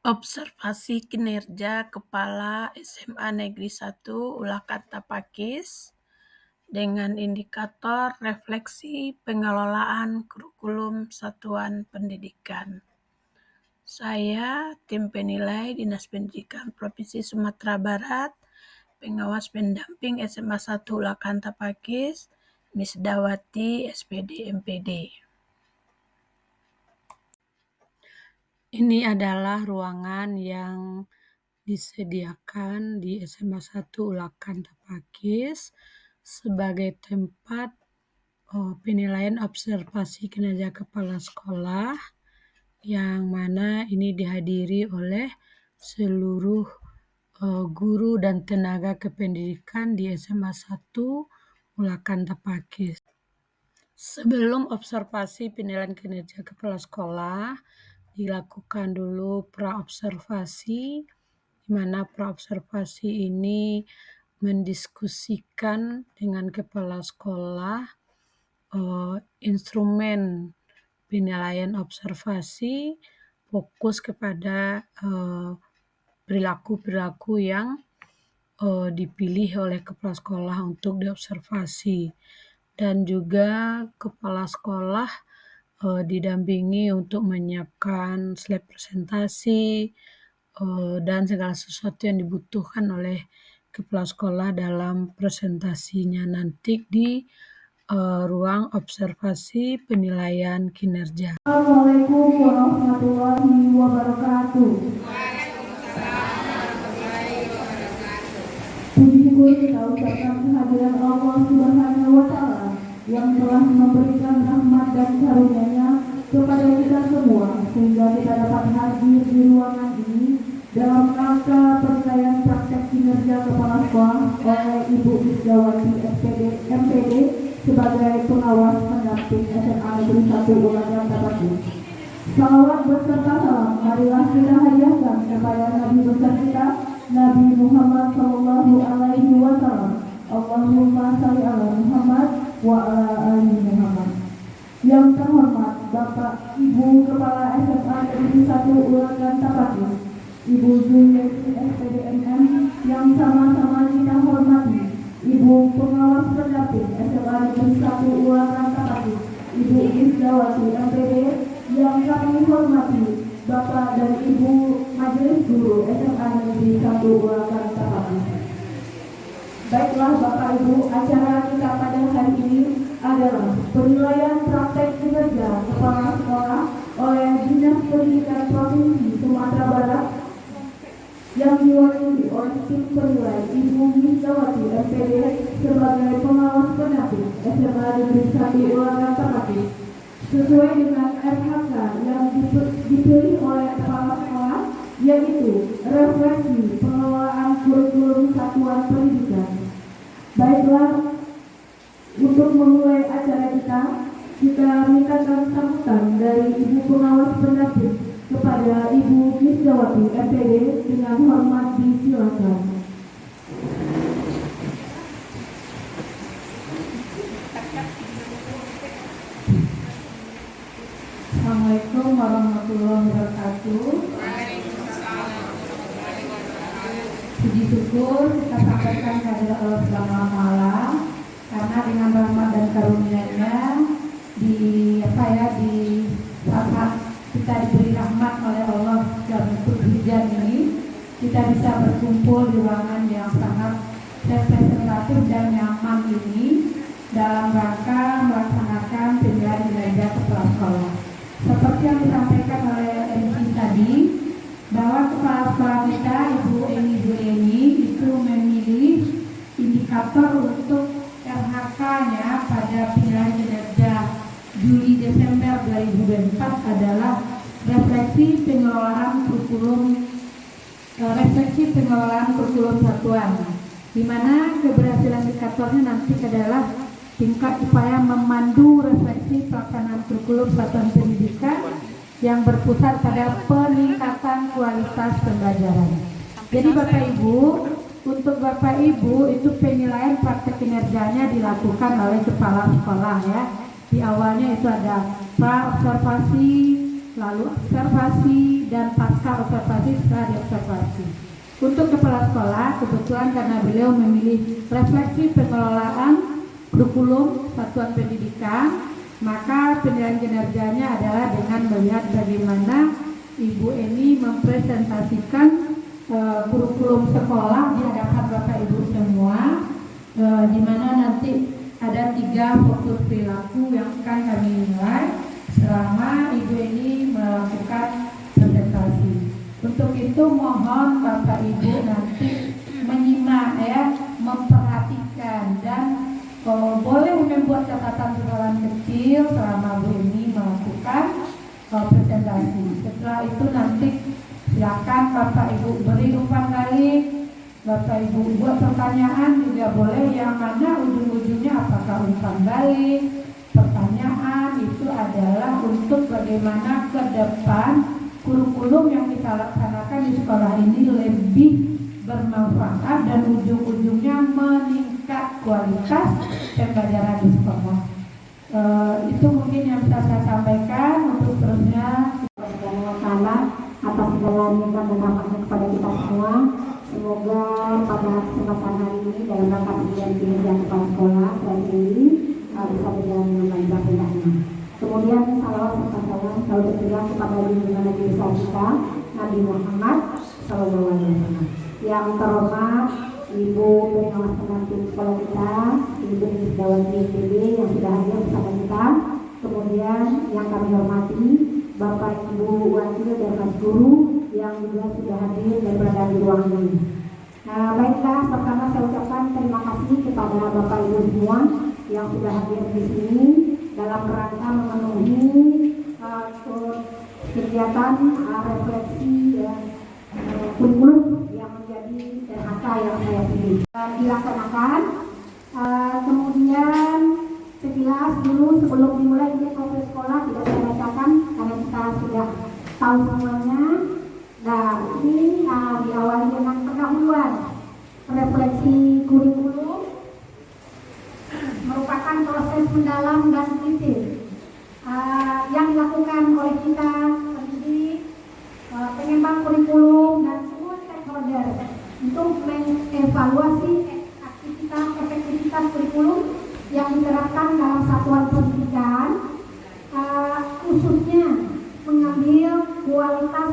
Observasi kinerja Kepala SMA Negeri 1 Ulakata Pakis dengan indikator refleksi pengelolaan kurikulum satuan pendidikan. Saya, tim penilai Dinas Pendidikan Provinsi Sumatera Barat, pengawas pendamping SMA 1 Ulakata Pakis, Misdawati, SPD MPD. Ini adalah ruangan yang disediakan di SMA 1 Ulakata Pakis sebagai tempat penilaian observasi kinerja kepala sekolah, yang mana ini dihadiri oleh seluruh guru dan tenaga kependidikan di SMA 1 Ulakata Pakis. Sebelum observasi penilaian kinerja kepala sekolah, dilakukan dulu praobservasi, di mana praobservasi ini mendiskusikan dengan kepala sekolah instrumen penilaian observasi, fokus kepada perilaku-perilaku yang dipilih oleh kepala sekolah untuk diobservasi, dan juga kepala sekolah didampingi untuk menyiapkan slide presentasi dan segala sesuatu yang dibutuhkan oleh kepala sekolah dalam presentasinya nanti di ruang observasi penilaian kinerja. Assalamualaikum warahmatullahi wabarakatuh. Puji syukur kita ucapkan kehadiran Allah Subhanahu wa Ta'ala yang telah memberikan rahmat dan karunia-Nya kepada kita semua sehingga kita dapat hadir di ruangan ini dalam rangka penilaian praktek kinerja kepala sekolah oleh Ibu Misdawati SPD MPD sebagai pengawas pendamping SMA Negeri 1 Ulakata Pakis. Salawat beserta salam marilah kita hadiahkan kepada Nabi besar kita Nabi Muhammad Sallallahu Alaihi Wasallam. Allahumma shalli ala Muhammad wa ala ali Muhammad. Yang terhormat Bapak Ibu Kepala SMA Negeri 1 Ulakata Pakis, Ibu Zuliati SPDMM yang sama-sama kita hormati, Ibu Pengawas Pendamping SMA Negeri 1 Ulakata Pakis, Ibu Misdawati MPD yang kami hormati, Bapak dan Ibu Majelis Guru SMA Negeri 1 Ulakata Pakis. Baiklah Bapak Ibu, acara kita pada hari ini adalah penilaian praktek kinerja kepala sekolah oleh Dinas Pendidikan Provinsi Sumatera Barat yang diwakili oleh tim penilai Ibu Misdawati MPD sebagai pengawas pendamping SMA Negeri 1 Ulakata Pakis sesuai dengan RHK yang dipilih oleh kepala sekolah, yaitu refleksi pengelolaan kurikulum satuan pendidikan. Baiklah, untuk memulai acara kita mintakan sambutan dari Ibu Pengawas Pendamping kepada Ibu Misdawati MPD dengan hormat disilakan. Assalamualaikum warahmatullahi wabarakatuh. Puji syukur kita sampaikan kepada Allah Subhanahu wa Ta'ala karena dengan rahmat dan karunia-Nya di saat kita diberi rahmat oleh Allah dalam bentuk hujan ini, kita bisa berkumpul di ruangan yang sangat representatif dan nyaman ini dalam rangka melaksanakan penilaian kinerja kepala sekolah. Seperti yang disampaikan oleh MC tadi, bahwa kepala sekolah kita Ibu Eni Zuliani itu memilih indikator untuk RHK-nya pada penilaian kinerja Juli Desember 2024 adalah refleksi pengelolaan kurikulum satuan, di mana keberhasilan indikatornya nanti adalah tingkat upaya memandu refleksi pelaksanaan kurikulum satuan pendidikan yang berpusat pada peningkatan kualitas pembelajaran. Jadi Bapak Ibu, untuk Bapak Ibu itu penilaian praktek kinerjanya dilakukan oleh kepala sekolah ya. Di awalnya itu ada praobservasi, lalu observasi, dan pasca observasi setelah diobservasi. Untuk kepala sekolah, kebetulan karena beliau memilih refleksi pengelolaan kurikulum satuan pendidikan, maka penilaian kinerjanya adalah dengan melihat bagaimana Ibu Eni mempresentasikan kurikulum sekolah di hadapan Bapak Ibu semua, di mana nanti ada 3 fokus perilaku yang akan kami nilai selama Ibu Eni melakukan presentasi. Untuk itu mohon Bapak Ibu nanti menyimak memperhatikan dan boleh membuat catatan kecil selama Bu Eni melakukan presentasi. Setelah itu nanti silakan Bapak Ibu beri umpan balik, Bapak Ibu buat pertanyaan juga boleh, yang mana ujung-ujungnya apakah umpan balik, pertanyaan itu adalah untuk bagaimana ke depan kurikulum yang kita laksanakan di sekolah ini lebih bermanfaat dan ujung-ujungnya meningkat kualitas pembelajaran di sekolah. Itu mungkin yang bisa saya sampaikan. Untuk seterusnya, atas segala nikmat dan rahmatnya kepada kita semua. Semoga pada kesempatan hari ini dalam rangka penilaian kinerja kepala sekolah ini bisa berjalan dengan lancar hendaknya. Kemudian salawat serta salam selalu tercurah kepada junjungan Nabi besar kita Nabi Muhammad SAW. Yang terhormat Ibu Pengawas Pendamping Sekolah kita, Ibu Nisdawati PB yang sudah hadir bersama kita. Kemudian yang kami hormati Bapak Ibu Wakil dan Mas Guru yang juga sudah hadir dan berada di ruang ini. Baiklah, pertama saya ucapkan terima kasih kepada Bapak Ibu semua yang sudah hadir di sini dalam rangka memenuhi kegiatan refleksi kurikulum yang menjadi RHK yang saya pilih dilaksanakan. Kemudian sekilas dulu sebelum dimulai ini proses sekolah tidak saya bacakan karena kita sudah tahu semuanya. Nah, ini diawali dengan pendahuluan. Refleksi kurikulum merupakan proses mendalam dan kritis yang dilakukan oleh kita pendidik, pengembang kurikulum dan semua stakeholder untuk mengevaluasi efektivitas kurikulum yang diterapkan dalam satuan pendidikan, khususnya mengambil kualitas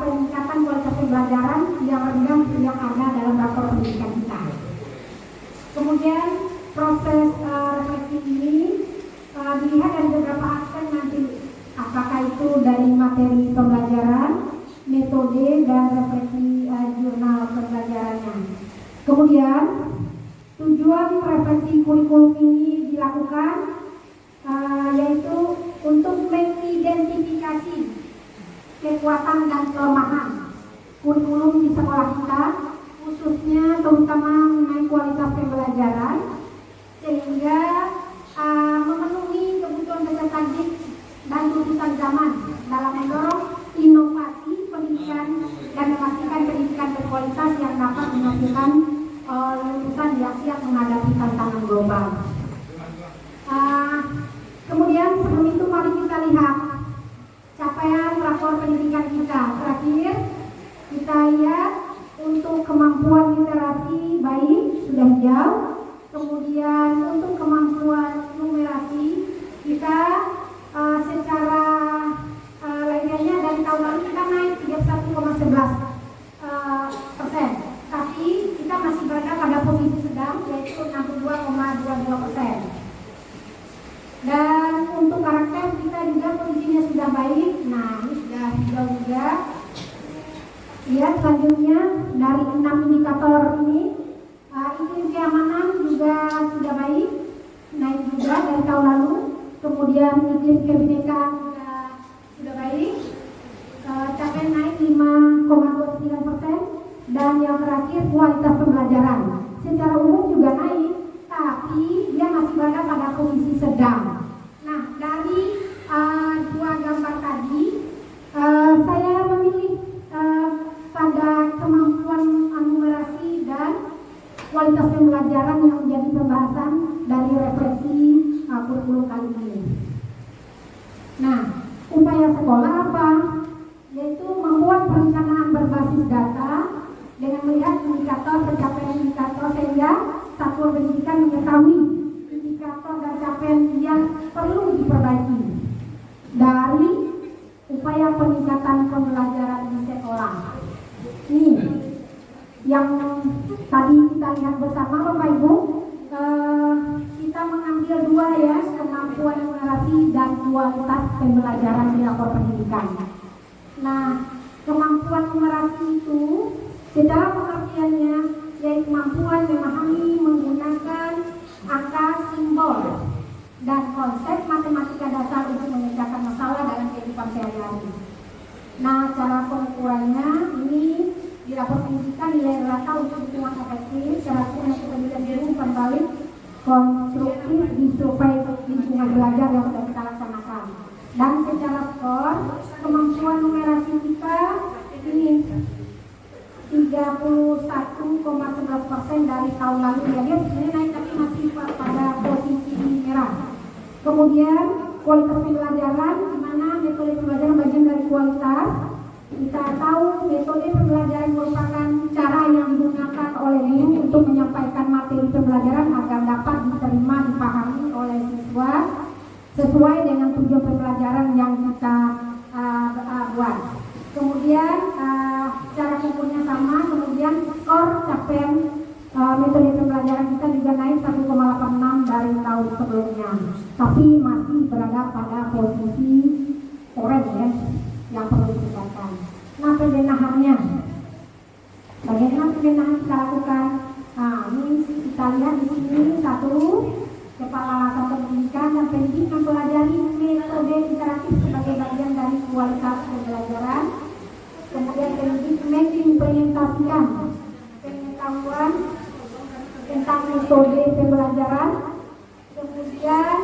peningkatan kualitas pembelajaran yang rendah yang ada dalam rapor pendidikan kita. Kemudian proses refleksi ini dilihat dari beberapa aspek nanti, apakah itu dari materi pembelajaran, metode, dan refleksi jurnal pembelajarannya. Kemudian tujuan refleksi kurikulum ini dilakukan yaitu untuk mengidentifikasi kekuatan dan kelemahan kurikulum di sekolah kita, khususnya terutama mengenai kualitas pembelajaran, sehingga memenuhi kebutuhan peserta didik dan tuntutan zaman dalam mendorong inovasi pendidikan dan memastikan pendidikan berkualitas yang dapat menghasilkan lulusan yang siap menghadapi tantangan global. Kemudian sebelum itu mari kita lihat capaian rapor pendidikan kita. Terakhir kita lihat untuk kemampuan literasi baik sudah jauh. Kemudian untuk kemampuan numerasi kita secara lainnya dari tahun lalu kita naik 31,11%, tapi kita masih berada pada posisi sedang yaitu 62,22%. Dan untuk karakter kita juga posisinya sudah baik. Nah, ini sudah hijau juga. Lihat selanjutnya dari 6 indikator ini, iklim keamanan juga sudah baik, naik juga dari tahun lalu. Kemudian iklim kebinekaan juga sudah baik, capaian naik 5,29%. Dan yang terakhir kualitas pembelajaran secara umum juga naik, tapi dia masih berada pada posisi sedang. Nah, dari dua gambar tadi saya memilih pada kemampuan numerasi dan kualitas pembelajaran yang menjadi pembahasan dari refleksi kurikulum kali ini. Nah, upaya sekolah indikator pencapaian indikator sehingga satuan pendidikan mengetahui indikator dan capaian yang perlu diperbaiki dari upaya peningkatan pembelajaran di sekolah. Ini yang tadi kita lihat bersama Bapak Ibu, kita mengambil dua ya, kemampuan numerasi dan kualitas pembelajaran di rapor pendidikan. Nah, kemampuan numerasi itu secara pengertiannya yaitu kemampuan memahami menggunakan angka, simbol, dan konsep matematika dasar untuk memecahkan masalah dalam kehidupan sehari-hari. Nah, cara pengukurannya ini di rapor pendidikan nilai rata untuk hitungan efektif, syaratnya yang kepedulian diri, umpan balik, konstruktif di survei lingkungan belajar yang sudah kita laksanakan. Dan secara skor, kemampuan numerasi kita ini 31,11% dari tahun lalu. Ya, dia sebenarnya naik tapi masih pada posisi merah. Kemudian kualitas pembelajaran, di mana metode pembelajaran bagian dari kualitas. Kita tahu metode pembelajaran merupakan cara yang digunakan oleh guru untuk menyampaikan materi pembelajaran agar dapat diterima, dipahami oleh siswa sesuai dengan tujuan pembelajaran yang kita buat. Kemudian cara ukurnya sama, kemudian skor capaian metode pembelajaran kita juga naik 1,86 dari tahun sebelumnya, tapi masih berada pada posisi orange ya, yang perlu ditingkatkan. Nah, pembenahannya, bagaimana pembenahan kita lakukan? Nah, ini kita lihat di sini satu, kepala satuan pendidikan dan pendidik mempelajari metode interaktif sebagai bagian dari kualitas pembelajaran. Kemudian pendidik mengimplementasikan pengetahuan tentang metode pembelajaran, kemudian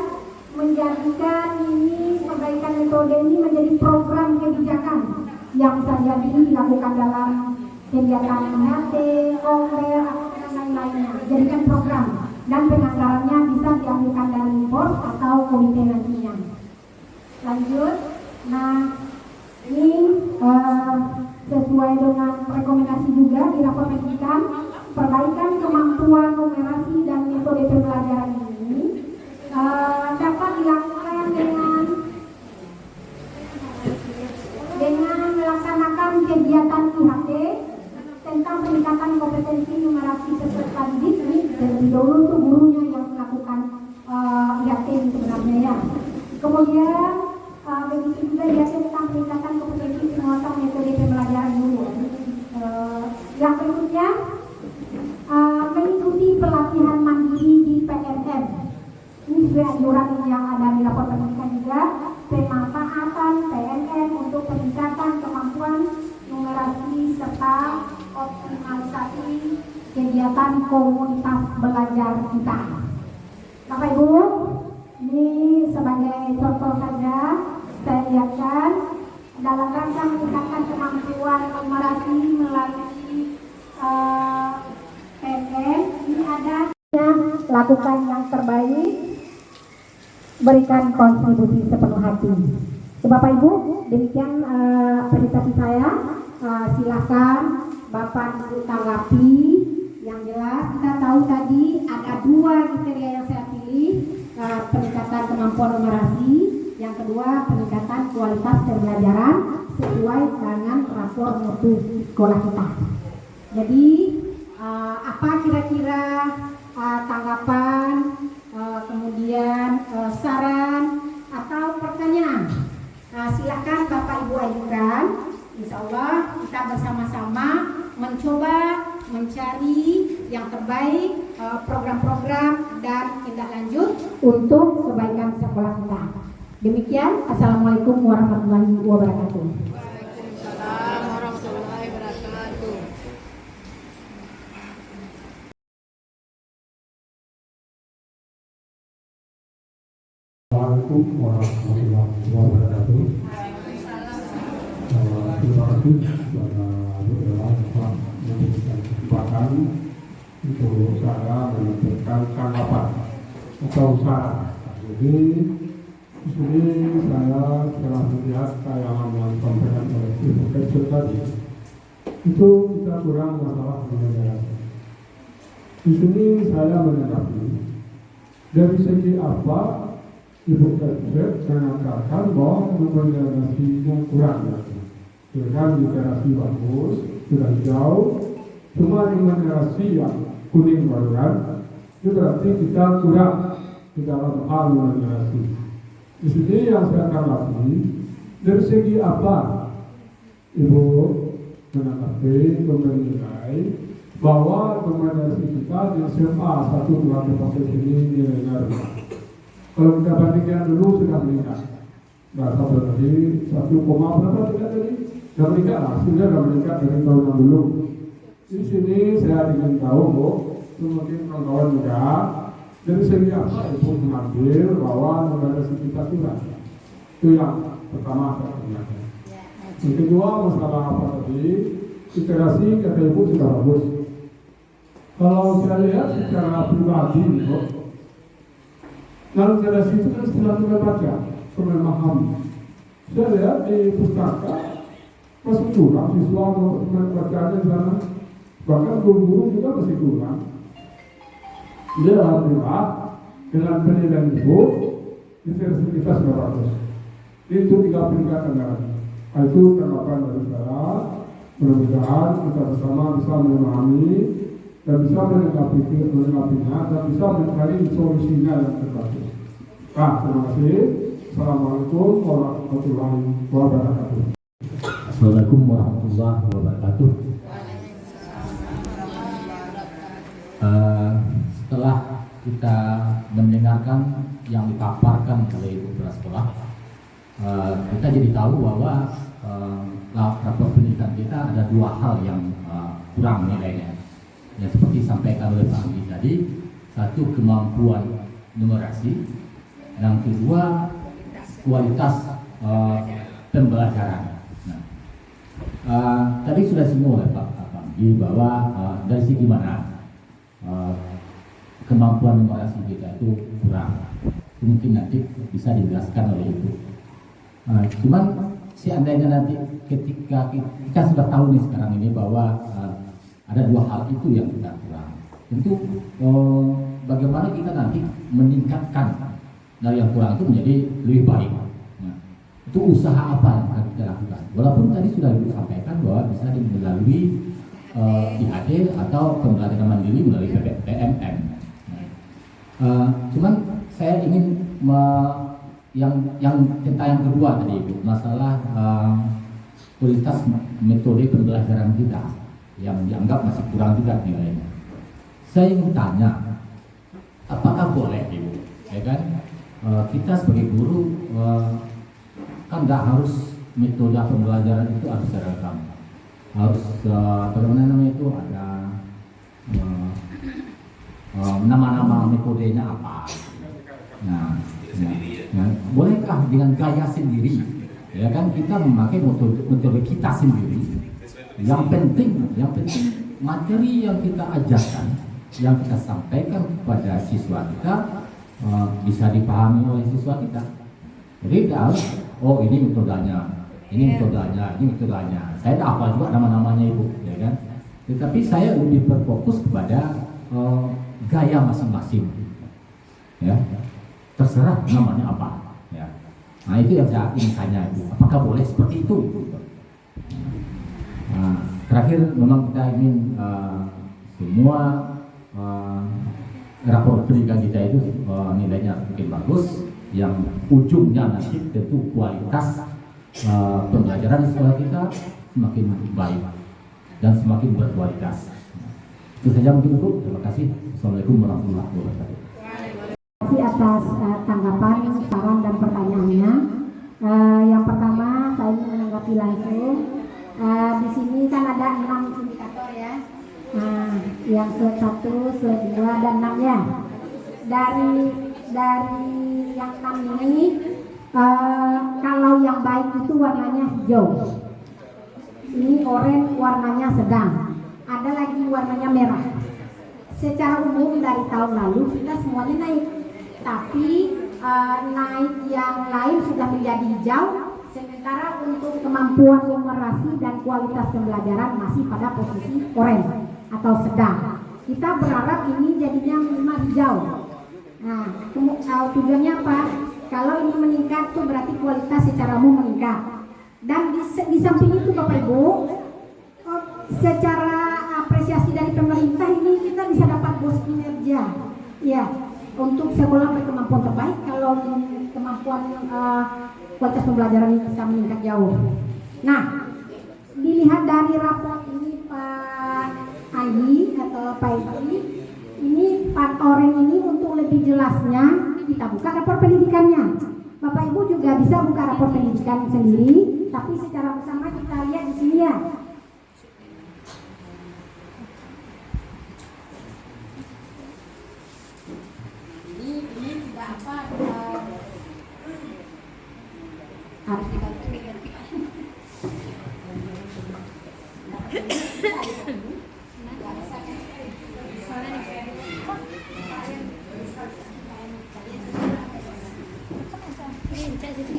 menjadikan ini perbaikan metode ini menjadi program kebijakan yang bisa jadi dilakukan dalam kegiatan MHT, Kongres, dan lain-lainnya. Jadikan program dan penganggarannya bisa diambilkan dari BOS atau komite nantinya. Lanjut, nah ini sesuai dengan rekomendasi juga di rapor pendidikan, perbaikan kemampuan numerasi dan metode pembelajaran ini dapat dilakukan dengan melaksanakan kegiatan IHT tentang peningkatan kompetensi numerasi peserta didik. Ini dari dulu tuh gurunya yang melakukan IHT ini sebenarnya ya. Kemudian begitu juga IHT tentang peningkatan kompetensi penguasaan metode pembelajaran guru. Yang berikutnya mengikuti pelatihan mandiri di PNM. Ini sesuai anjuran yang ada di rapor pendidikan juga, pemanfaatan PNM untuk peningkatan kemampuan numerasi serta optimalisasi kegiatan komunitas belajar kita. Bapak Ibu, ini sebagai contoh saja saya lihatkan dalam rangka meningkatkan kemampuan numerasi melalui PNM, ini ada lakukan yang terbaik, berikan kontribusi sepenuh hati. Bapak Ibu, demikian presentasi saya. Silakan Bapak Ibu tanggapi. Yang jelas kita tahu tadi ada dua kriteria yang saya pilih, peningkatan kemampuan numerasi, yang kedua peningkatan kualitas pembelajaran sesuai dengan rapor mutu sekolah kita. Jadi apa kira-kira tanggapan, kemudian saran atau pertanyaan? Silakan Bapak Ibu ajukan. Insya Allah kita bersama-sama mencoba mencari yang terbaik, program-program dan tindak lanjut untuk kebaikan sekolah kita. Demikian, Assalamualaikum warahmatullahi wabarakatuh. Waalaikumsalam warahmatullahi wabarakatuh. Assalamualaikum warahmatullahi wabarakatuh. Terima kasih kepada Bu Ella telah memberikan kesempatan untuk saya menyampaikan tanggapan atau saran. Jadi di sini saya telah melihat tayangan yang disampaikan oleh Ibu Kecil tadi. Itu kita kurang masalah pembelajaran. Di sini saya menanggapi dari segi apa Ibu Presiden mengatakan bahwa numerasinya kurang. Dengan literasi bagus, sudah jauh, cuma numerasi yang kuning baruan, itu berarti kita kurang di dalam hal numerasi. Di sini yang saya tanggapi dari segi apa Ibu menanggapi menilai bahwa numerasi kita di SMA 1 paket ini nilainya rendah. Kalau kita bandingkan dulu sudah meningkat. Nggak sampai tadi 1, berapa tidak tadi? Sudah meningkat lah, sudah meningkat dari tahun yang dulu. Di sini saya ingin tahu, Bu, mungkin kawan-kawan muda, dari segi apa Ibu mengambil bahwa numerasi kita kurang. Itu yang pertama saya ingatkan. Yang kedua masalah apa tadi? Literasi kata Ibu sudah bagus. Kalau saya lihat secara pribadi, Bu, dalam literasi itu kan setelah membaca, memahami. Saya lihat di pustaka masih kurang siswa membacanya di sana. Bahkan guru-guru juga masih kurang. Jadi alhamdulillah dengan penilaian Ibu, literasi kita sudah bagus. Itu 3 peningkatan lagi. Itu tanggapan dari saya. Mudah-mudahan kita bersama bisa memahami dan bisa menanggapinya dan bisa mencari solusinya yang terbaik. Terima kasih. Assalamualaikum warahmatullahi wabarakatuh. Assalamualaikum warahmatullahi wabarakatuh. Setelah kita mendengarkan yang dipaparkan oleh Ibu Kepala Sekolah, kita jadi tahu bahwa rapor pendidikan kita ada 2 hal yang kurang nilainya. Yang seperti disampaikan oleh Pak Andi tadi, 1 kemampuan numerasi, yang kedua kualitas pembelajaran. Tadi sudah singgung oleh Pak Andi bahwa dari segi mana kemampuan numerasi kita itu kurang. Mungkin nanti bisa dijelaskan oleh Ibu. Cuman seandainya nanti ketika kita sudah tahu nih sekarang ini bahwa ada 2 hal itu yang kita kurang. Tentu bagaimana kita nanti meningkatkan dari yang kurang itu menjadi lebih baik. Itu usaha apa yang akan kita lakukan? Walaupun tadi sudah Ibu sampaikan bahwa bisa melalui IHD atau pembelajaran mandiri melalui PMM. Cuman saya ingin yang tentang yang kedua tadi Ibu, masalah kualitas metode pembelajaran kita yang dianggap masih kurang juga nilainya. Saya ingin tanya, apakah boleh Ibu, ya kan? Kita sebagai guru kan nggak harus metode pembelajaran itu harus seragam, harus bagaimana namanya itu ada nama-nama metodenya apa. Nah, bolehkah dengan gaya sendiri, ya kan, kita memakai metode kita sendiri. Yang penting materi yang kita ajarkan, yang kita sampaikan kepada siswa kita bisa dipahami oleh siswa kita. Jadi tidak harus, oh ini metodenya, ini metodenya. Saya tidak hafal juga nama-namanya Ibu, ya kan. Tetapi saya lebih berfokus kepada gaya masing-masing, ya. Terserah namanya apa, ya. Nah itu yang saya ingin tanya Ibu, apakah boleh seperti itu? Nah, terakhir memang kita ingin semua rapor pendidikan kita itu nilainya mungkin bagus, yang ujungnya nanti tentu kualitas pembelajaran di sekolah kita semakin baik dan semakin berkualitas. Itu saja mungkin Bu. Terima kasih. Assalamualaikum warahmatullahi wabarakatuh. Terima kasih atas tanggapan, saran dan pertanyaannya. Yang pertama saya ingin menanggapi langsung. Di sini kan ada 6 indikator ya. Nah, yang SWOT 1, SWOT 2 dan 6 ya. Dari yang 6 ini kalau yang baik itu warnanya hijau. Ini oranye warnanya sedang. Ada lagi warnanya merah. Secara umum dari tahun lalu kita semuanya naik. Tapi naik yang lain sudah menjadi hijau. Sementara untuk kemampuan numerasi dan kualitas pembelajaran masih pada posisi oranye atau sedang. Kita berharap ini jadinya minimal hijau. Nah, tujuannya apa? Kalau ini meningkat tuh berarti kualitas secara umum meningkat. Dan di samping itu Bapak Ibu, secara apresiasi dari pemerintah ini kita bisa dapat bos kinerja, ya, untuk sekolah berkemampuan terbaik kalau kemampuan kualitas pembelajaran kita meningkat jauh. Nah, dilihat dari raport ini Pak Andi atau Pak Edi, ini Pak Oren ini untuk lebih jelasnya kita buka rapor pendidikannya. Bapak Ibu juga bisa buka rapor pendidikan sendiri, tapi secara bersama kita lihat di sini ya. Ini tidak apa harus kita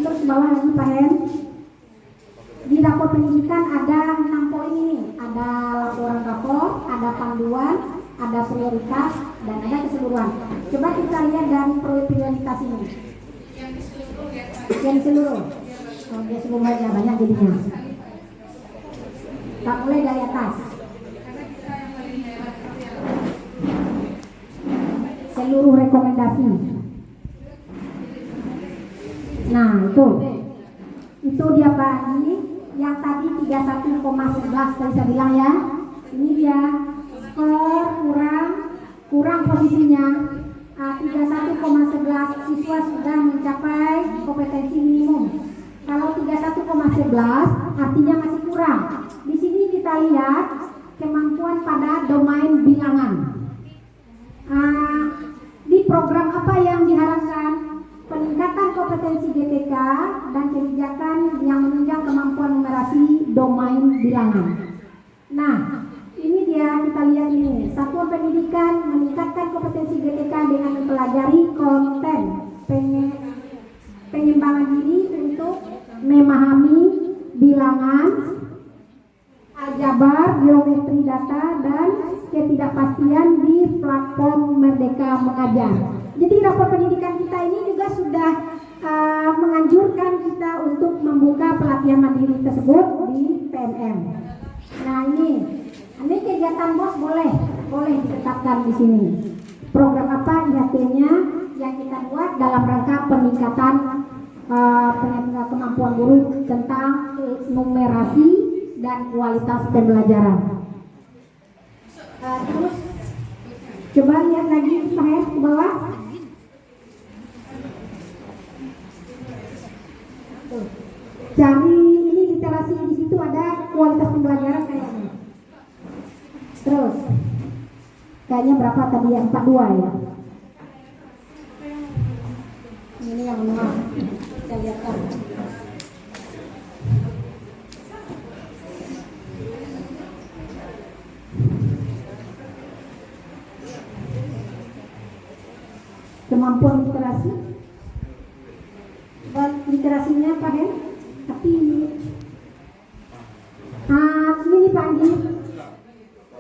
terus bawah lagi Pak Hen. Di rapor pendidikan ada 6 poin ini. Ada laporan rapor, ada panduan, ada prioritas, dan ada keseluruhan. Coba kita lihat dari prioritas ini. Yang seluruh. Oh, dia seluruh aja banyak jadinya. Kita mulai dari atas. Seluruh rekomendasi. Nah, itu dia Pak Andi, yang tadi 31,11 tadi saya bilang ya. Ini dia skor kurang posisinya. 31,11 siswa sudah mencapai kompetensi minimum. Kalau 31,11 artinya masih kurang. Di sini kita lihat kemampuan pada domain bilangan. Di program apa yang diharapkan? Peningkatan kompetensi GTK dan kebijakan yang menunjang kemampuan numerasi domain bilangan. Nah, ini dia, kita lihat ini. Satuan pendidikan meningkatkan kompetensi GTK dengan mempelajari konten pengembangan diri untuk memahami bilangan, aljabar, geometri data, dan ketidakpastian di platform Merdeka Mengajar. Jadi rapor pendidikan kita ini juga sudah menganjurkan kita untuk membuka pelatihan mandiri tersebut di PNM. Nah ini kegiatan BOS boleh ditetapkan di sini. Program apa IHT-nya yang kita buat dalam rangka peningkatan kemampuan guru tentang numerasi dan kualitas pembelajaran. Terus coba lihat lagi saya ke bawah. Cari ini literasi, di situ ada kualitas pembelajaran kayaknya. Terus kayaknya berapa tadi ya? 42 ya. Ini yang menengah. Kita lihat kan. Kemampuan literasi. Literasinya Pak Hen, tapi ini Pak Andi,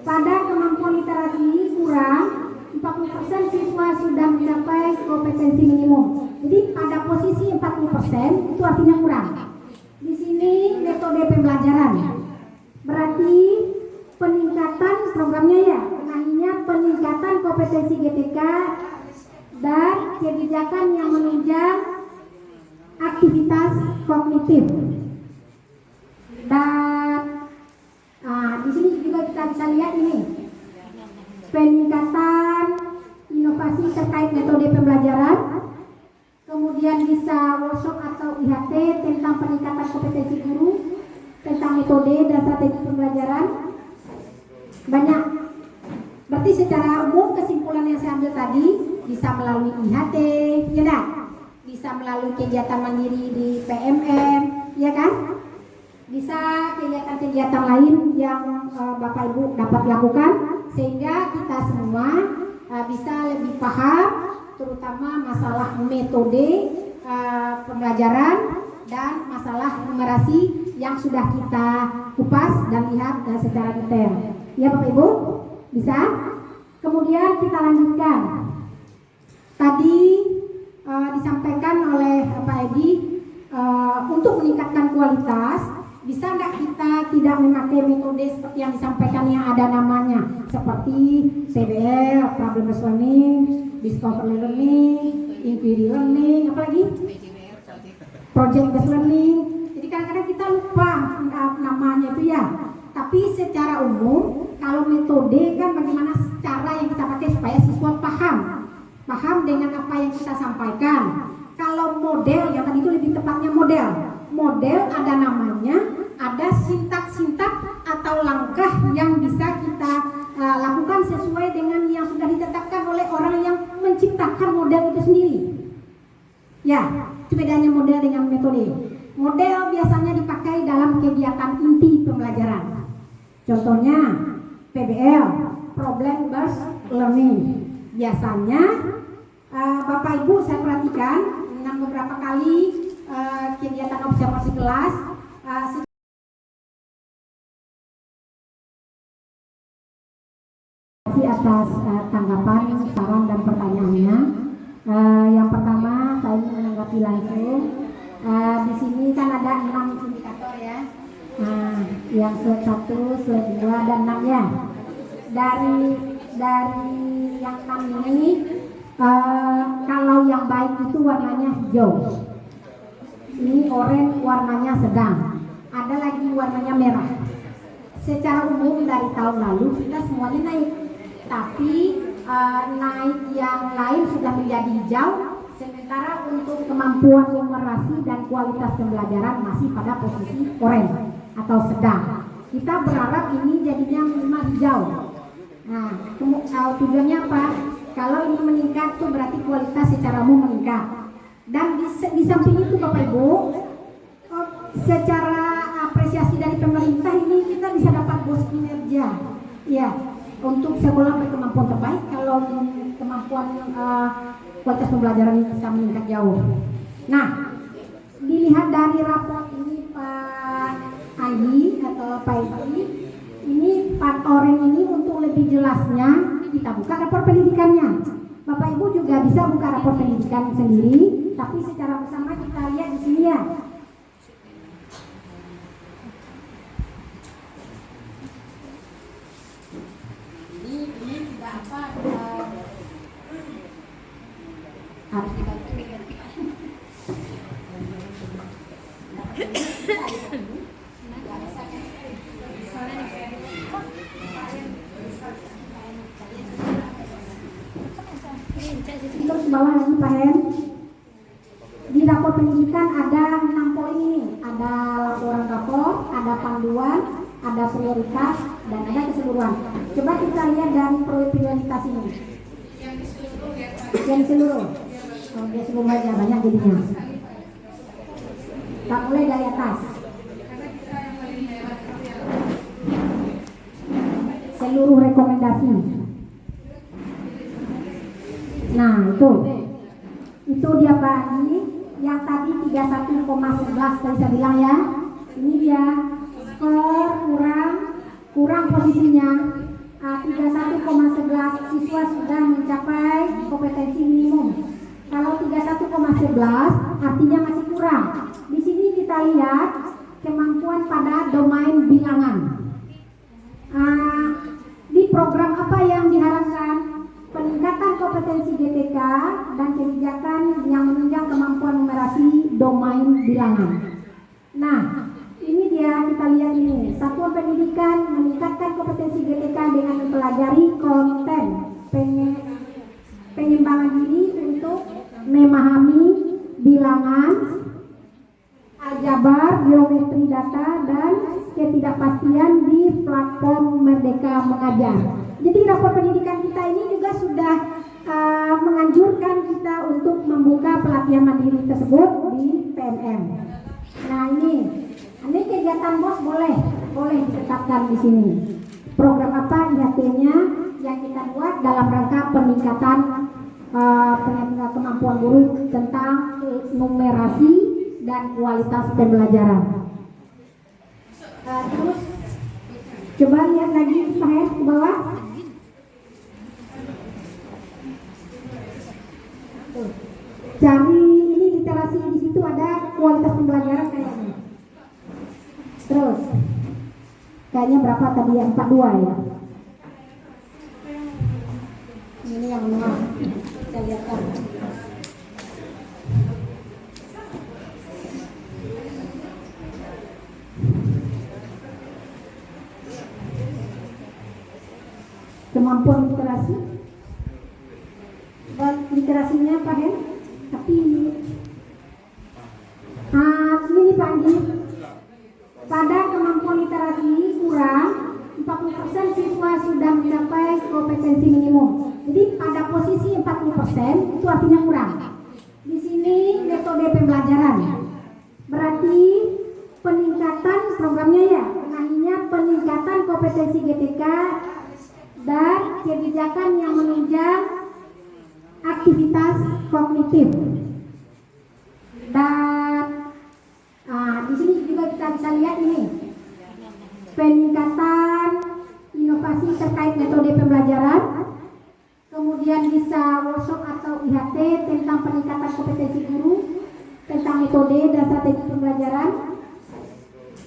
pada kemampuan literasi kurang 40% siswa sudah mencapai kompetensi minimum. Jadi pada posisi 40% itu artinya kurang. Di sini metode pembelajaran berarti peningkatan programnya ya, kenainya peningkatan kompetensi GTK dan kebijakan yang menunjang aktivitas kognitif. Dan di sini juga kita bisa lihat ini peningkatan inovasi terkait metode pembelajaran, kemudian bisa workshop atau IHT tentang peningkatan kompetensi guru tentang metode dan strategi pembelajaran. Banyak. Berarti secara umum kesimpulan yang saya ambil tadi bisa melalui IHT, ya dah? Bisa melalui kegiatan mandiri di PMM, ya kan? Bisa kegiatan-kegiatan lain yang Bapak Ibu dapat lakukan sehingga kita semua bisa lebih paham terutama masalah metode pembelajaran dan masalah numerasi yang sudah kita kupas dan lihat secara detail. Ya Bapak Ibu, bisa? Kemudian kita lanjutkan. Tadi disampaikan oleh Pak Edi, untuk meningkatkan kualitas, bisa nggak kita tidak memakai metode seperti yang disampaikan yang ada namanya, seperti PBL, Problem Based Learning, Discovery Learning, Inquiry Learning, apalagi? Project Based Learning. Jadi kadang-kadang kita lupa namanya itu ya. Tapi secara umum, kalau metode kan bagaimana cara yang kita pakai supaya siswa paham dengan apa yang kita sampaikan. Kalau model, yang tadi itu lebih tepatnya model ada namanya, ada sintak-sintak atau langkah yang bisa kita lakukan sesuai dengan yang sudah ditetapkan oleh orang yang menciptakan model itu sendiri. Ya, itu bedanya model dengan metode. Model biasanya dipakai dalam kegiatan inti pembelajaran. Contohnya PBL, Problem Based Learning. Biasanya Bapak Ibu saya perhatikan dengan beberapa kali kegiatan observasi kelas atas tanggapan, saran dan pertanyaannya. Yang pertama saya ingin menanggapi langsung. Di sini kan ada 6 indikator ya. Yang slide 1, slide 2 dan 6 ya. Dari yang 6 ini kalau yang baik itu warnanya hijau. Ini oranye warnanya sedang. Ada lagi warnanya merah. Secara umum dari tahun lalu kita semuanya naik. Tapi naik yang lain sudah menjadi hijau. Sementara untuk kemampuan numerasi dan kualitas pembelajaran masih pada posisi oranye atau sedang. Kita berharap ini jadinya minimal hijau. Nah, tujuannya apa? Kalau ini meningkat itu berarti kualitas secara umum meningkat. Dan di samping itu Bapak Ibu, secara apresiasi dari pemerintah ini kita bisa dapat bos kinerja. Ya, untuk sekolah berkemampuan terbaik kalau kemampuan kualitas pembelajaran ini bisa meningkat jauh. Nah, dilihat dari raport ini Pak Andi atau Pak Edi, ini part oranye ini untuk lebih jelasnya kita buka rapor pendidikannya. Bapak Ibu juga bisa buka rapor pendidikan sendiri, tapi secara bersama kita lihat di sini ya. Ini tidak apa harus dibantu diganti. Terus bawah lagi Pak Hen. Di rapor pendidikan ada 6 poin ini. Ada laporan rapor, ada panduan, ada prioritas, dan ada keseluruhan. Coba kita lihat dari prioritas ini. Yang seluruh. Oh, dia sebelum aja banyak jadinya. Kita mulai dari atas. Seluruh rekomendasi. Nah, itu dia Pak Andi. Yang tadi 31,11 tadi saya bilang ya. Ini dia skor kurang posisinya. 31,11 siswa sudah mencapai kompetensi minimum. Kalau 31,11 artinya masih kurang. Di sini kita lihat kemampuan pada domain bilangan. Di program apa yang diharapkan? Peningkatan kompetensi GTK dan kebijakan yang menunjang kemampuan numerasi domain bilangan. Nah, ini dia kita lihat ini. Satuan pendidikan meningkatkan kompetensi GTK dengan mempelajari konten pengembangan diri untuk memahami bilangan, aljabar, geometri data, dan ketidakpastian di platform Merdeka Mengajar. Jadi rapor pendidikan kita ini juga sudah menganjurkan kita untuk membuka pelatihan mandiri tersebut di PNM. Nah ini kegiatan BOS boleh ditetapkan di sini. Program apa IHT-nya yang kita buat dalam rangka peningkatan kemampuan guru tentang numerasi dan kualitas pembelajaran. Terus coba lihat lagi Pak Her ke bawah. pembelajaran kayaknya. Terus kayaknya berapa tadi ya? 42 ya. Ini yang menengah. Saya lihatkan. Kemampuan literasi. Literasinya Pak Hen? Tapi ini Pak Andi. Pada kemampuan literasi kurang 40% siswa sudah mencapai kompetensi minimum. Jadi pada posisi 40% itu artinya kurang. Di sini metode pembelajaran. Berarti peningkatan programnya ya, kenainya peningkatan kompetensi GTK dan kebijakan yang menunjang aktivitas kognitif. Dan di sini juga kita bisa lihat ini peningkatan inovasi terkait metode pembelajaran, kemudian bisa workshop atau IHT tentang peningkatan kompetensi guru, tentang metode dan strategi pembelajaran.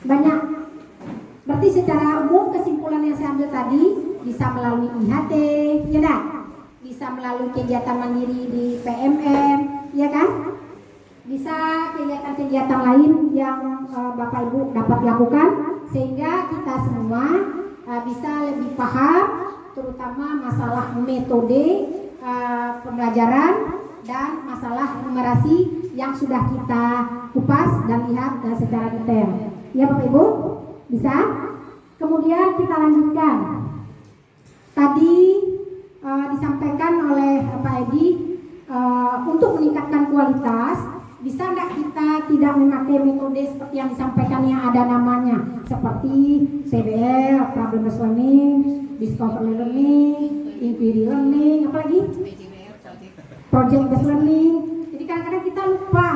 Banyak. Berarti secara umum kesimpulan yang saya ambil tadi bisa melalui IHT, ya kan? Bisa melalui kegiatan mandiri di PMM, ya kan? Bisa kegiatan-kegiatan lain yang Bapak Ibu dapat lakukan sehingga kita semua bisa lebih paham terutama masalah metode pembelajaran dan masalah numerasi yang sudah kita kupas dan lihat secara detail. Ya Bapak Ibu, bisa? Kemudian kita lanjutkan. Tadi disampaikan oleh Pak Edi untuk meningkatkan kualitas, bisa nggak kita tidak memakai metode seperti yang disampaikan yang ada namanya seperti PBL, problem based learning, discovery learning, inquiry learning, apalagi project based learning. Jadi kadang-kadang kita lupa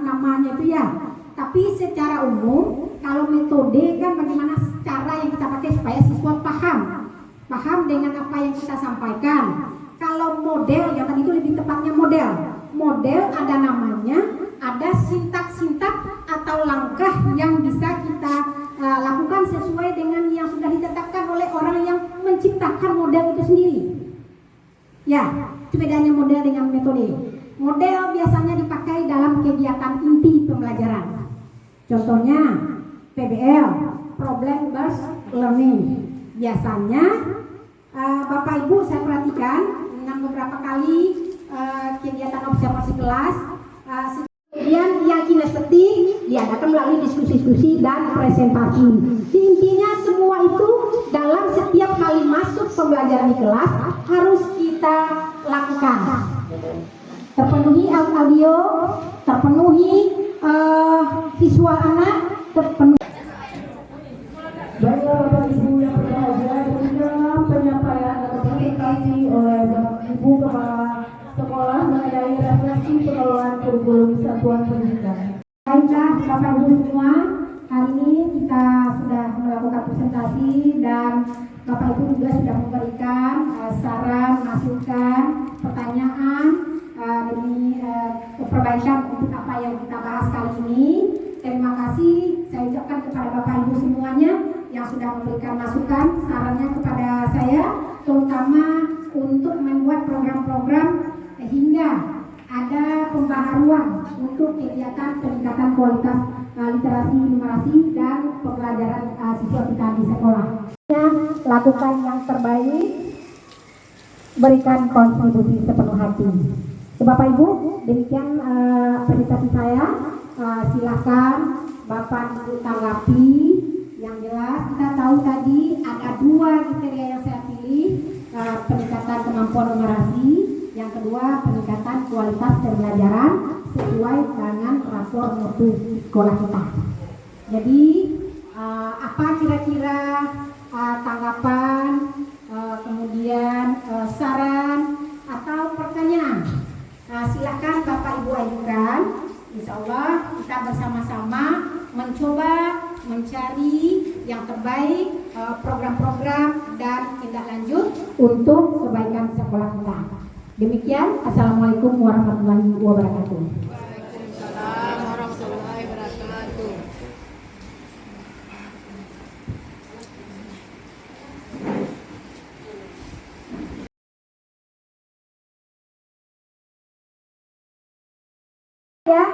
namanya itu ya. Tapi secara umum kalau metode kan bagaimana cara yang kita pakai supaya siswa paham dengan apa yang kita sampaikan. Kalau model yang tadi itu lebih tepatnya model ada namanya, ada sintak-sintak atau langkah yang bisa kita lakukan sesuai dengan yang sudah ditetapkan oleh orang yang menciptakan model itu sendiri. Ya, itu bedanya model dengan metode. Model biasanya dipakai dalam kegiatan inti pembelajaran. Contohnya PBL, problem based learning. Biasanya Bapak Ibu saya perhatikan dengan beberapa kali kegiatan observasi kelas, kemudian yang kinestetik diadakan melalui diskusi-diskusi dan presentasi. Intinya semua itu dalam setiap kali masuk pembelajaran di kelas harus kita lakukan. Terpenuhi audio, terpenuhi visual anak, terpenuhi. Baiklah Bapak Ibu yang berbahagia, dalam penyampaian atau presentasi oleh Bapak Ibu Kepala Sekolah mengenai refleksi pengelolaan kurikulum satuan pendidikan. Baiklah Bapak Ibu semua, hari ini kita sudah melakukan presentasi dan Bapak Ibu juga sudah memberikan saran, masukan, pertanyaan demi perbaikan untuk apa yang kita bahas kali ini. Terima kasih saya ucapkan kepada Bapak Ibu semuanya yang sudah memberikan masukan, sarannya kepada saya, terutama untuk membuat program-program hingga ada pembaharuan untuk kegiatan peningkatan kualitas literasi, numerasi dan pembelajaran siswa kita di sekolah. Lakukan yang terbaik, berikan kontribusi sepenuh hati. Bapak Ibu, demikian presentasi saya. Silakan Bapak Ibu tanggapi. Yang jelas kita tahu tadi ada dua kriteria yang saya pilih, peningkatan kemampuan numerasi, yang kedua peningkatan kualitas pembelajaran sesuai dengan rapor mutu sekolah kita. Jadi apa kira-kira tanggapan, kemudian saran atau pertanyaan? Silakan Bapak Ibu ajukan. Insya Allah kita bersama-sama mencoba mencari yang terbaik, program-program dan tindak lanjut untuk kebaikan sekolah kita. Demikian, Assalamualaikum warahmatullahi wabarakatuh. Waalaikumsalam warahmatullahi wabarakatuh. Ya.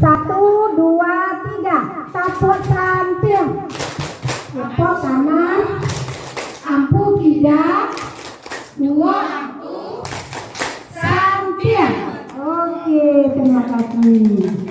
1, 2, 3. Tapuk samping. Tepuk kanan. Ampu kidal. 2 ampu samping. Oke, terima kasih.